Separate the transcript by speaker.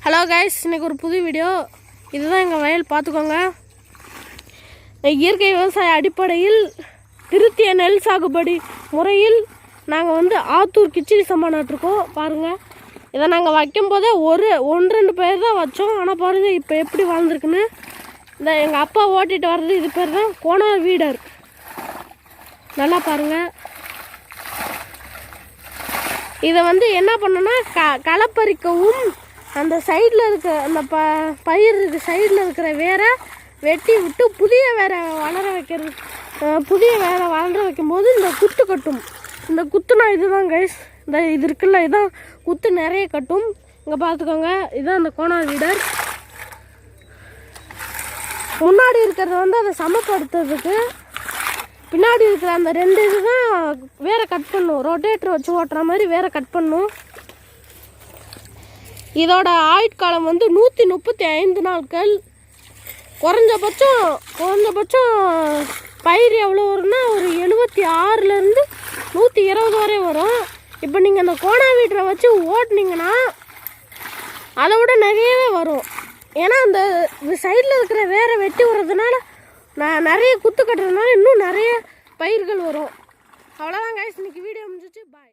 Speaker 1: Hello guys, இன்றைக்கி ஒரு புது வீடியோ. இதுதான் எங்கள் வயல், பார்த்துக்கோங்க. இயற்கை விவசாய அடிப்படையில் திருத்திய நெல் சாகுபடி முறையில் நாங்கள் ஆத்தூர் கிச்சடி சம்பா நட்டுருக்கோம். பாருங்கள், இதை நாங்கள் வைக்கும்போதே ஒன்று ரெண்டு பேர் தான் வச்சோம். ஆனால் பாருங்கள் இப்போ எப்படி வளர்ந்துருக்குன்னு. இந்த எங்கள் அப்பா ஓட்டிகிட்டு வர்றது இது பேர் தான் கோனார் வீடர். நல்லா பாருங்கள். இதை என்ன பண்ணோன்னா களப்பறிக்கவும் அந்த சைடில் இருக்க அந்த பயிர் சைடில் இருக்கிற வேரை வெட்டி விட்டு புதிய வேரை வளர வைக்கிறது. புதிய வேரை வளர வைக்கும்போது இந்த குத்து கட்டும். இந்த குத்துனா இதுதான் கைஸ், இது இருக்குல்ல, இதான் குத்து நிறைய கட்டும். இங்கே பார்த்துக்கோங்க, இதுதான் அந்த கோனார் வீடர். முன்னாடி இருக்கிறது அதை சமப்படுத்துறதுக்கு, பின்னாடி இருக்கிற அந்த ரெண்டு இதுதான் வேரை கட் பண்ணும். ரொட்டேட்டர் வச்சு ஓட்டுற மாதிரி வேரை கட் பண்ணும். இதோட ஆயுட்காலம் 135 நாட்கள். குறைஞ்சபட்சம் பயிர் எவ்வளோ வரும்னா ஒரு 76லேருந்து 120 வரை வரும். இப்போ நீங்கள் அந்த கோனா வீட்டரை வச்சு ஓட்டினீங்கன்னா அதை விட நிறையவே வரும். ஏன்னா அந்த சைடில் இருக்கிற வேரை வெட்டி விடுறதுனால நிறைய குத்து கட்டுறதுனால இன்னும் நிறைய பயிர்கள் வரும். அவ்வளோதான் கைஸ், இன்னைக்கு வீடியோ முடிஞ்சிச்சு. பாய்.